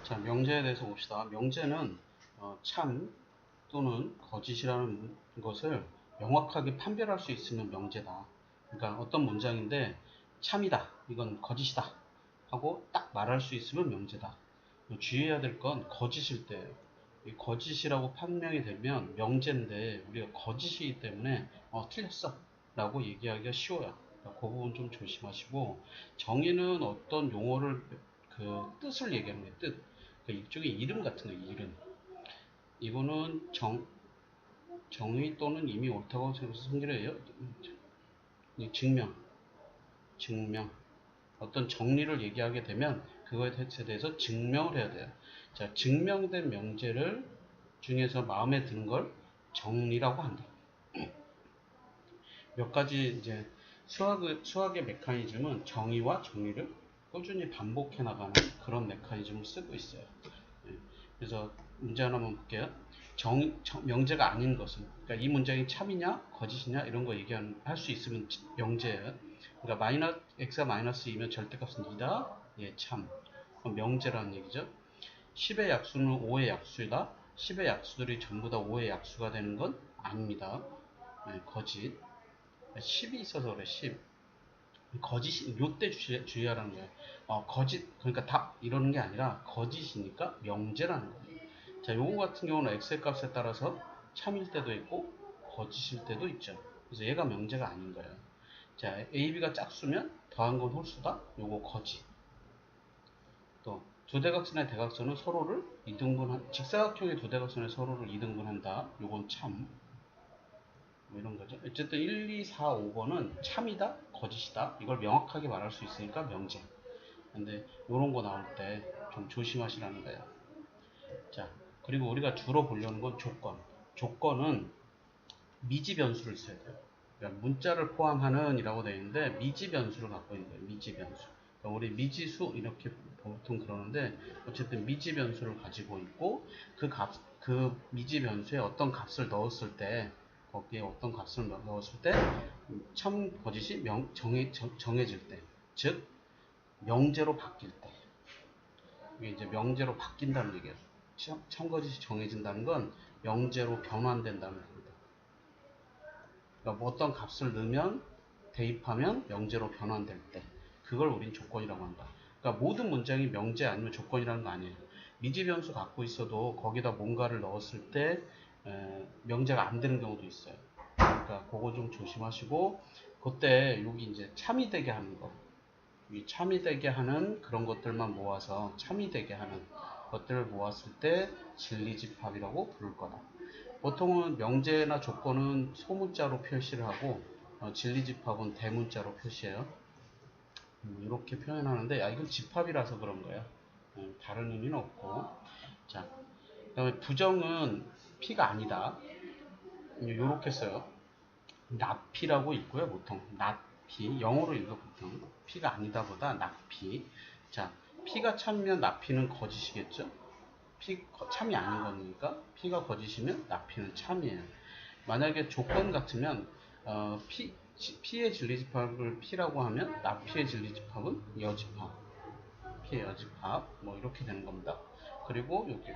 자, 명제에 대해서 봅시다. 명제는 참 또는 거짓이라는 것을 명확하게 판별할 수 있으면 명제다. 그러니까 어떤 문장인데 참이다, 이건 거짓이다 하고 딱 말할 수 있으면 명제다. 주의해야 될 건 거짓일 때예요. 이 거짓이라고 판명이 되면 명제인데 우리가 거짓이기 때문에 틀렸어 라고 얘기하기가 쉬워요. 그러니까 그 부분 좀 조심하시고, 정의는 어떤 용어를 그 뜻을 얘기하는 거예요. 뜻. 그 일종의 이름 같은 거예요. 이름. 이거는 정의 또는 이미 옳다고 생각해서 성질해요. 증명. 어떤 정리를 얘기하게 되면 그거에 대해서 증명을 해야 돼요. 자, 증명된 명제를 중에서 마음에 드는 걸 정리라고 한다. 몇 가지 이제 수학의 메커니즘은 정의와 정리를 꾸준히 반복해 나가는 그런 메커니즘을 쓰고 있어요. 그래서 문제 하나만 볼게요. 명제가 아닌 것은, 그러니까 이 문장이 참이냐 거짓이냐 이런 거 할 수 있으면 명제예요. 그러니까 x가 마이너스 2면 절대값은 2다. 예, 참. 그럼 명제라는 얘기죠. 10의 약수는 5의 약수이다. 10의 약수들이 전부 다 5의 약수가 되는 건 아닙니다. 예, 거짓. 10이 있어서 그래. 10. 거짓이 요때 주의하라는 거예요. 거짓, 그러니까 답 이러는 게 아니라 거짓이니까 명제라는 거예요. 자, 요거 같은 경우는 x의 값에 따라서 참일 때도 있고 거짓일 때도 있죠. 그래서 얘가 명제가 아닌 거예요. 자, a, b가 짝수면 더한 건 홀수다. 요거 거짓. 또 두 대각선의 대각선은 서로를 직사각형의 두 대각선의 서로를 이등분한다. 요건 참. 뭐 이런 거죠. 어쨌든 1, 2, 4, 5번은 참이다, 거짓이다. 이걸 명확하게 말할 수 있으니까 명제. 근데 요런 거 나올 때 좀 조심하시라는 거예요. 자, 그리고 우리가 주로 보려는 건 조건. 조건은 미지 변수를 써야 돼요. 그러니까 문자를 포함하는 이라고 되어 있는데 미지 변수를 갖고 있는 거예요. 미지 변수. 그러니까 우리 미지수 이렇게 보통 그러는데 어쨌든 미지 변수를 가지고 있고 그 미지 변수에 어떤 값을 넣었을 때 거기에 어떤 값을 넣었을 때 참 거짓이 정해질 때, 즉 명제로 바뀔 때, 이게 이제 명제로 바뀐다는 얘기예요. 참 거짓이 정해진다는 건 명제로 변환된다는 겁니다. 그러니까 뭐 어떤 값을 넣으면 대입하면 명제로 변환될 때, 그걸 우린 조건이라고 한다. 그러니까 모든 문장이 명제 아니면 조건이라는 거 아니에요. 미지 변수 갖고 있어도 거기다 뭔가를 넣었을 때 명제가 안 되는 경우도 있어요. 그러니까 그거 좀 조심하시고, 그때 여기 이제 참이 되게 하는 거, 이 참이 되게 하는 그런 것들만 모아서 참이 되게 하는 것들을 모았을 때 진리집합이라고 부를 거다. 보통은 명제나 조건은 소문자로 표시를 하고 진리집합은 대문자로 표시해요. 이렇게 표현하는데 이건 집합이라서 그런 거예요. 다른 의미는 없고. 자, 그 다음에 부정은 P가 아니다. 이렇게 써요. 납피라고 있고요. 보통 납피, 영어로 읽어 보통 P가 아니다 보다 납피. 자, P가 참이면 납피는 거짓이겠죠. 참이 아닌 거니까 P가 거짓이면 납피는 참이에요. 만약에 조건 같으면 P의 진리집합을 P라고 하면 납피의 진리집합은 여집합, P의 여집합 뭐 이렇게 되는 겁니다. 그리고 여기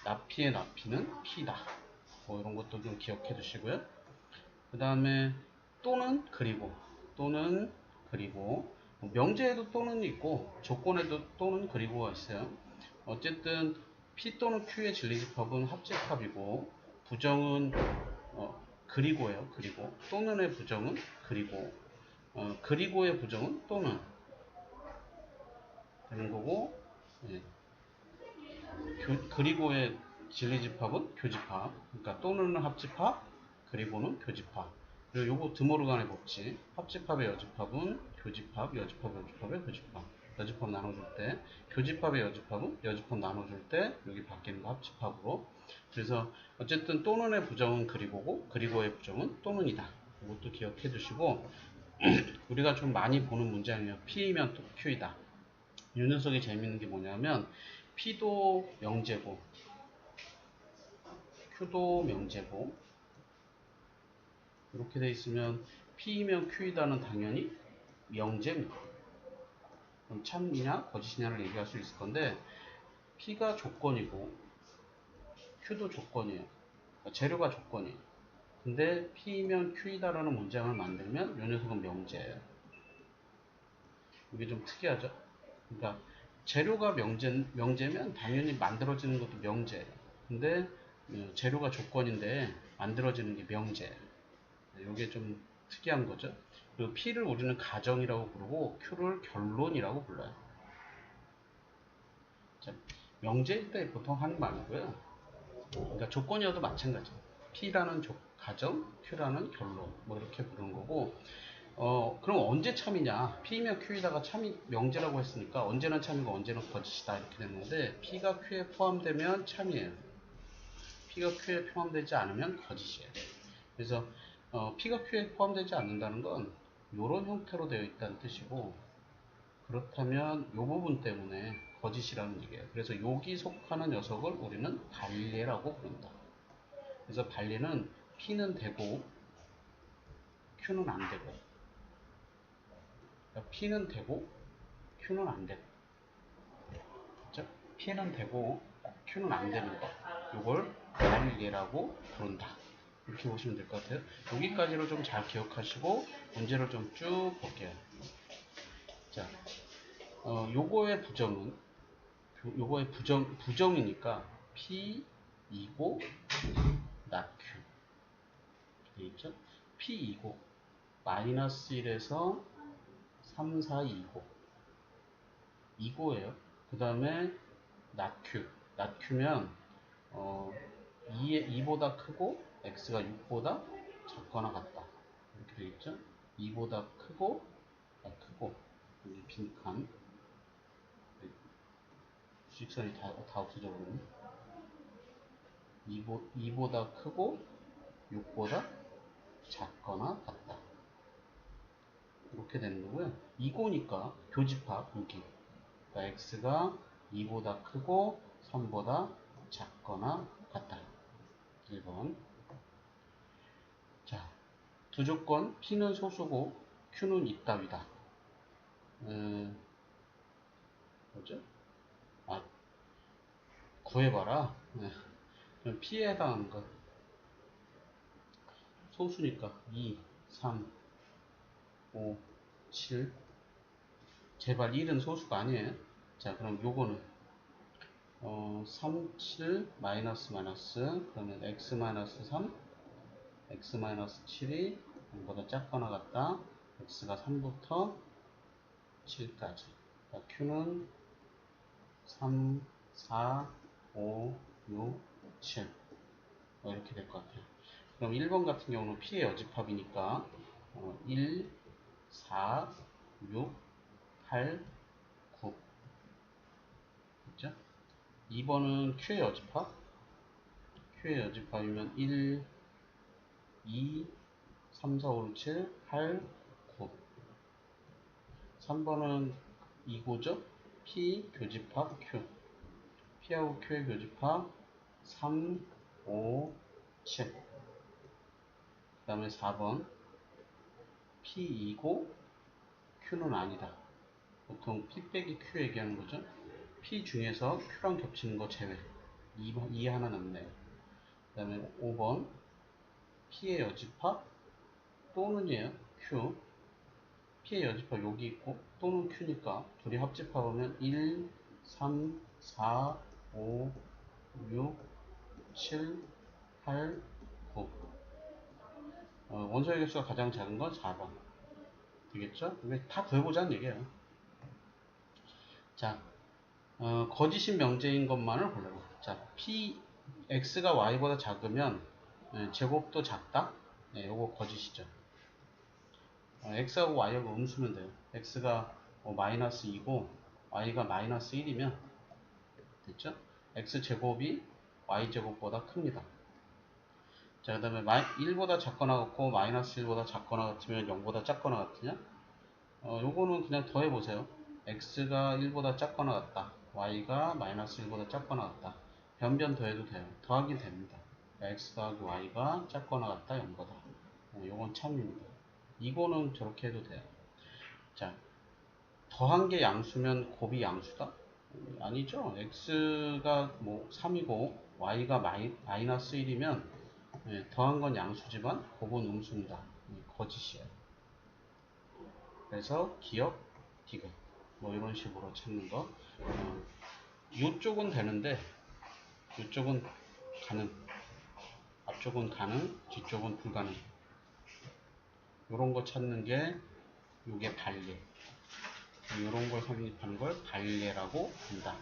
납피의 납피는 P다. 뭐 이런 것도 좀 기억해 두시고요. 그 다음에 또는 그리고 명제에도 또는 있고 조건에도 또는 그리고가 있어요. 어쨌든 P 또는 Q의 진리집합은 합집합이고 부정은 그리고예요. 그리고 또는의 부정은 그리고의 부정은 또는 되는 거고, 예. 그리고의 진리집합은 교집합. 그러니까 또는은 합집합, 그리고는 교집합. 그리고 요거 드모르간의 법칙. 합집합의 여집합은 교집합, 여집합, 여집합의 교집합. 여집합 나눠줄 때, 교집합의 여집합은 여집합 나눠줄 때 여기 바뀌는 거 합집합으로. 그래서 어쨌든 또는의 부정은 그리고고 그리고의 부정은 또는이다. 이것도 기억해 두시고, 우리가 좀 많이 보는 문장이에요. P이면 또 Q이다. 이 녀석이 재밌는 게 뭐냐면 P도 명제고 Q도 명제고 이렇게 돼 있으면 P이면 Q이다는 당연히 명제입니다. 그럼 참이냐 거짓이냐를 얘기할 수 있을 건데 P가 조건이고 Q도 조건이에요. 그러니까 재료가 조건이에요. 근데 P면 Q이다라는 문장을 만들면 이 녀석은 명제예요. 이게 좀 특이하죠? 그러니까 재료가 명제면 당연히 만들어지는 것도 명제예요. 근데 재료가 조건인데 만들어지는 게 명제예요. 이게 좀 특이한 거죠. 그리고 P를 우리는 가정이라고 부르고 Q를 결론이라고 불러요. 자, 명제일 때 보통 하는 말이고요. 그러니까 조건이어도 마찬가지. P라는 가정, Q라는 결론, 뭐 이렇게 부르는 거고. 그럼 언제 참이냐? P면 Q에다가 참이 명제라고 했으니까 언제는 참이고 언제는 거짓이다 이렇게 됐는데 P가 Q에 포함되면 참이에요. P가 Q에 포함되지 않으면 거짓이에요. 그래서 P가 Q에 포함되지 않는다는 건 이런 형태로 되어 있다는 뜻이고, 그렇다면 이 부분 때문에 거짓이라는 얘기예요. 그래서 여기 속하는 녀석을 우리는 반례라고 부른다. 그래서 반례는 P는 되고 Q는 안 되고, 그러니까 P는 되고 Q는 안 되고, 그렇죠? P는 되고 Q는 안 되는 거, 이걸 반례라고 부른다. 이렇게 보시면 될 것 같아요. 여기까지를 좀 잘 기억하시고 문제를 좀 쭉 볼게요. 자, 요거의 부정이니까 P, 2고, not Q. 되어있죠? P, 2고, 마이너스 1에서 3, 4, 2고. 2고예요. 그 다음에 not Q. not Q면, 2보다 크고, X가 6보다 작거나 같다. 이렇게 되겠죠? 2보다 크고, 여기 빈칸. 수직선이 다 없어져 버렸네. 2보다 크고 6보다 작거나 같다. 이렇게 되는 거고요. 이거니까 교집합 여기. 그러니까 x가 2보다 크고 3보다 작거나 같다. 1번. 자, 두 조건 P는 소수고 Q는 이따위다. 뭐죠? 구해봐라. 그럼 P에 해당하는 거. 소수니까 2, 3, 5, 7. 제발 1은 소수가 아니에요. 자, 그럼 요거는 3, 7, 마이너스 그러면 x 3, x 7이 0보다 작거나 같다. x가 3부터 7까지. 그러니까 q는 3, 4, 5, 6, 7 이렇게 될 것 같아요. 그럼 1번 같은 경우는 p의 여집합이니까 1, 4, 6, 8, 9. 그죠? 2번은 Q의 여집합. Q의 여집합이면 1, 2, 3, 4, 5, 6, 7, 8, 9. 3번은 2고죠? P 교집합 Q. P하고 Q의 교집합 3, 5, 7. 그 다음에 4번 P 2고 Q는 아니다. 보통 P 빼기 Q 얘기하는 거죠. P 중에서 Q랑 겹치는 거 제외. 2 하나 남네요. 그 다음에 5번 P의 여집합 또는이에요. Q. P의 여집합 여기 있고 또는 Q니까 둘이 합집합하면 1, 3, 4, 5, 6, 7, 8, 9. 원소의 개수가 가장 작은 건 4번. 되겠죠? 이게 다 구해보자는 얘기예요. 자, 거짓인 명제인 것만을 보려고. 자, x가 y보다 작으면 제곱도 작다? 네, 요거 거짓이죠. x하고 y하고 음수면 돼요. x가 마이너스 2고 y가 마이너스 1이면 됐죠? x제곱이 y제곱보다 큽니다. 자, 그 다음에 1보다 작거나 같고 마이너스 1보다 작거나 같으면 0보다 작거나 같으냐? 요거는 그냥 더해보세요. x가 1보다 작거나 같다. y가 마이너스 1보다 작거나 같다. 변변 더해도 돼요. 더하긴 됩니다. x 더하기 y가 작거나 같다. 0보다. 요건 참입니다. 이거는 저렇게 해도 돼요. 자, 더한 게 양수면 곱이 양수다? 아니죠. x가 뭐 3이고 y가 마이너스 1이면 더한 건 양수지만 곱은 음수입니다. 거짓이에요. 그래서 기억, 디귿 뭐 이런 식으로 찾는 거. 이쪽은 되는데 이쪽은 가능, 앞쪽은 가능, 뒤쪽은 불가능. 이런 거 찾는 게 이게 반례. 이런 걸 성립하는 걸 반례라고 한다.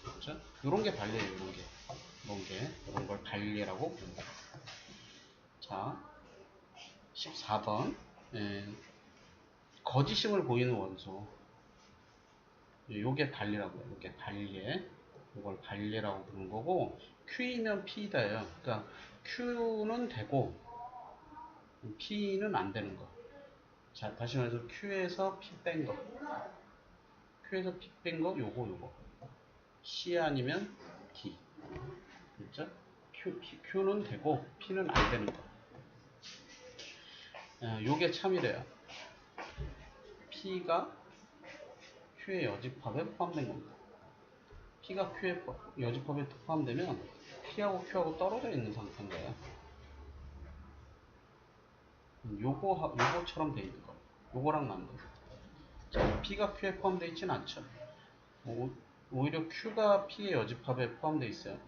그렇죠? 이런 게 반례예요. 이런 걸 반례라고 부른다. 자, 14번. 거짓임을 보이는 원소. 요게 반례라고요. 요게 반례. 이걸 반례라고 부르는 거고, Q이면 P다예요. 그러니까 Q는 되고 P는 안 되는 거. 자, 다시 말해서 Q에서 P 뺀 거. Q에서 P 뺀 거 요거. C 아니면 D. 그렇죠? Q는 되고 P는 안 되는 거. 요게 참이래요. P가 Q의 여집합에 포함된 겁니다. P가 Q의 여집합에 포함되면 P하고 Q하고 떨어져 있는 상태인 거예요. 요거처럼 돼 있는 거. 요거랑 만들어. 자, P가 Q에 포함되어 있진 않죠. 오히려 Q가 P의 여집합에 포함되어 있어요.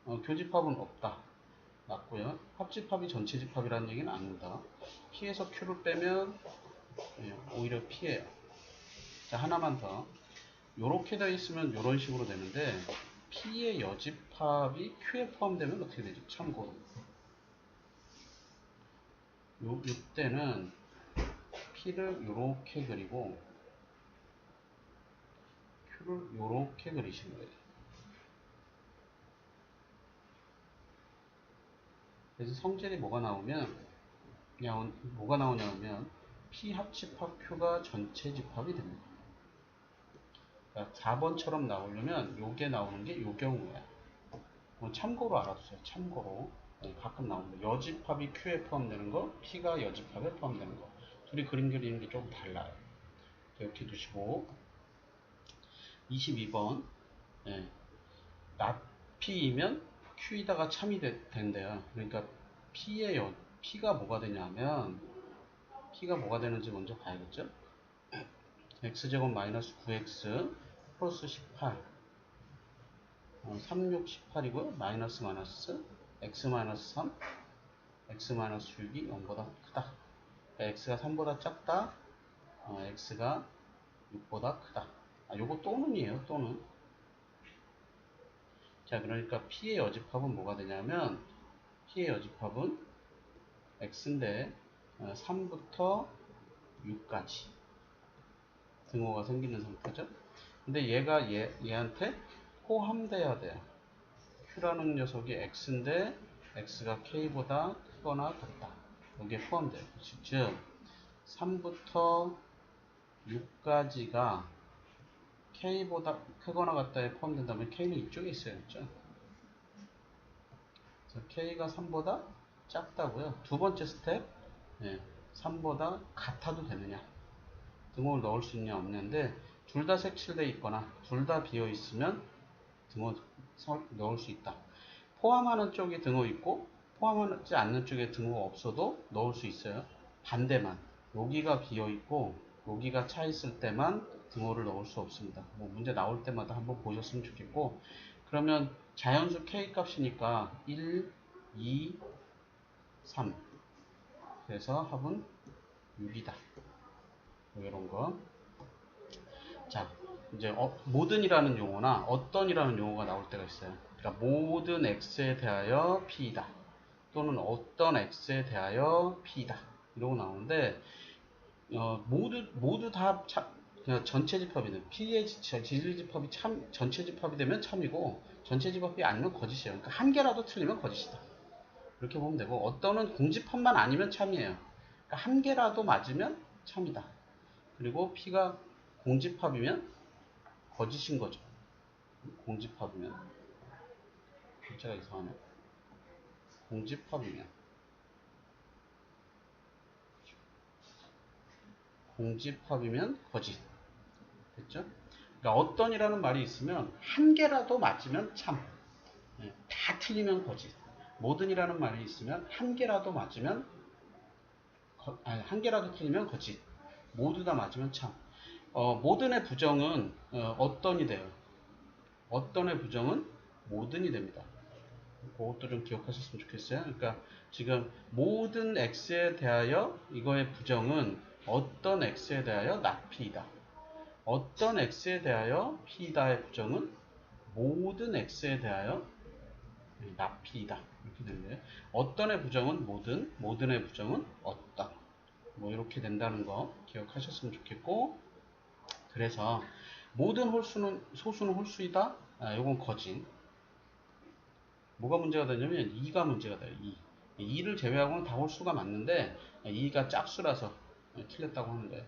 교집합은 없다. 맞고요. 합집합이 전체집합이라는 얘기는 아닙니다. P에서 Q를 빼면 오히려 P예요. 자, 하나만 더. 요렇게 되어 있으면 요런 식으로 되는데 P의 여집합이 Q에 포함되면 어떻게 되죠? 참고로 이때는 P를 요렇게 그리고 Q를 요렇게 그리시는 거예요. 그래서 성질이 뭐가 나오냐면 P 합집합 Q가 전체 집합이 됩니다. 그러니까 4번처럼 나오려면 요게 나오는 게 요 경우예요. 참고로 알아두세요. 참고로. 가끔 나옵니다. 여집합이 Q에 포함되는 거, P가 여집합에 포함되는 거. 둘이 그림 그리는 게 좀 달라요. 이렇게 두시고 22번 납P이면 Q이다가 참이 된대요. 그러니까 P가 뭐가 되냐면 P가 뭐가 되는지 먼저 봐야겠죠. X제곱 마이너스 9X 플러스 18 36, 18이고요. 마이너스 X 마이너스 3 X 마이너스 6이 0보다 크다. 그러니까 X가 3보다 작다. X가 6보다 크다. 요거 또는이에요. 또는. 자, 그러니까 P의 여집합은 뭐가 되냐면 P의 여집합은 X인데 3부터 6까지 등호가 생기는 상태죠. 근데 얘가 얘한테 포함돼야 돼요. Q라는 녀석이 X인데 X가 K보다 크거나 같다. 여기에 포함돼요. 즉 3부터 6까지가 K보다 크거나 같다에 포함된다면 K는 이쪽에 있어야 겠죠. 그래서 K가 3보다 작다고요. 두 번째 스텝 3보다 같아도 되느냐, 등호를 넣을 수 있냐 없냐인데 둘 다 색칠되어 있거나 둘 다 비어 있으면 등호 넣을 수 있다. 포함하는 쪽에 등호 있고 포함하지 않는 쪽에 등호가 없어도 넣을 수 있어요. 반대만 여기가 비어 있고 여기가 차 있을 때만 등호를 넣을 수 없습니다. 뭐 문제 나올 때마다 한번 보셨으면 좋겠고, 그러면 자연수 K 값이니까 1, 2, 3 그래서 합은 6이다. 뭐 이런 거. 자, 이제 모든이라는 용어나 어떤이라는 용어가 나올 때가 있어요. 그러니까 모든 x에 대하여 p이다. 또는 어떤 x에 대하여 p이다. 이러고 나오는데 모두 다 그냥 전체 집합이든 P의 지질 집합이 전체 집합이 되면 참이고 전체 집합이 아니면 거짓이에요. 그러니까 한 개라도 틀리면 거짓이다. 이렇게 보면 되고, 어떤은 공집합만 아니면 참이에요. 그러니까 한 개라도 맞으면 참이다. 그리고 P가 공집합이면 거짓인 거죠. 공집합이면. 글자가 이상하네. 공집합이면 거짓. 됐죠? 그러니까 어떤이라는 말이 있으면 한 개라도 맞으면 참, 다 틀리면 거짓. 모든이라는 말이 있으면 한 개라도 맞으면 한 개라도 틀리면 거짓. 모두 다 맞으면 참. 모든의 부정은 어떤이 돼요. 어떤의 부정은 모든이 됩니다. 그것도 좀 기억하셨으면 좋겠어요. 그러니까 지금 모든 x에 대하여 이거의 부정은 어떤 x에 대하여 not p이다. 어떤 x에 대하여 p다의 부정은 모든 x에 대하여 not p이다. 이렇게 되는데 어떤의 부정은 모든, 모든의 부정은 어떤. 뭐 이렇게 된다는 거 기억하셨으면 좋겠고, 그래서 모든 홀수는 소수는 홀수이다. 이건 거짓. 뭐가 문제가 되냐면 2가 문제가 돼요. 2를 제외하고는 다 홀수가 맞는데 2가 짝수라서 틀렸다고 하는 거예요.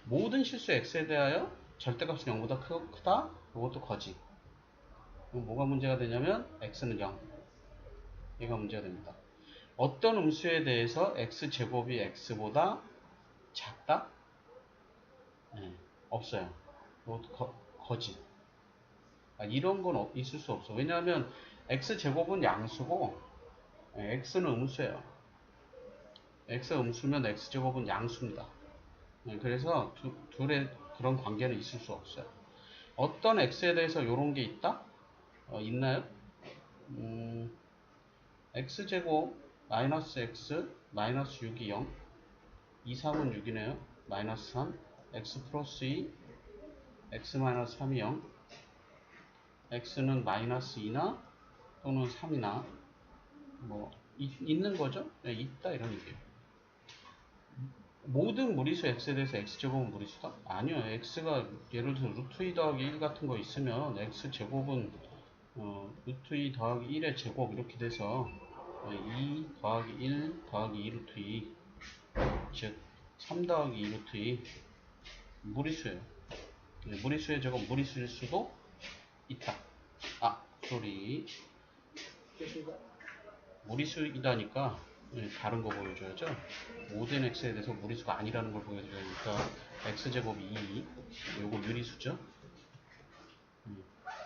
모든 실수 x에 대하여 절대값은 0보다 크다. 이것도 거짓. 그럼 뭐가 문제가 되냐면 x는 0. 얘가 문제가 됩니다. 어떤 음수에 대해서 x제곱이 x보다 작다? 네, 없어요. 이것도 거짓. 이런 건 있을 수 없어. 왜냐하면 x제곱은 양수고 x는 음수예요. x가 음수면 x제곱은 양수입니다. 그래서 둘의 그런 관계는 있을 수 없어요. 어떤 x에 대해서 이런 게 있다? 있나요? x제곱 마이너스 x 마이너스 6이 0, 2, 3은 6이네요. 마이너스 3, x 플러스 2, x 마이너스 3이 0, x는 마이너스 2나 또는 3이나 뭐 있는 거죠? 네, 있다 이런 얘기예요. 모든 무리수 x에 대해서 x제곱은 무리수다? 아니요. x가 예를 들어서 루트 2 더하기 1 같은 거 있으면 x제곱은 루트 2 더하기 1의 제곱 이렇게 돼서 2 더하기 1 더하기 2 루트 2, 즉 3 더하기 2 루트 2 무리수예요. 무리수의 제곱 무리수일 수도 있다. 소리. 무리수이다니까 다른 거 보여줘야죠. 모든 x에 대해서 무리수가 아니라는 걸 보여줘야 하니까 x제곱이 2, 요거 유리수죠.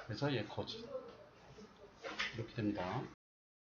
그래서 얘 거짓. 이렇게 됩니다.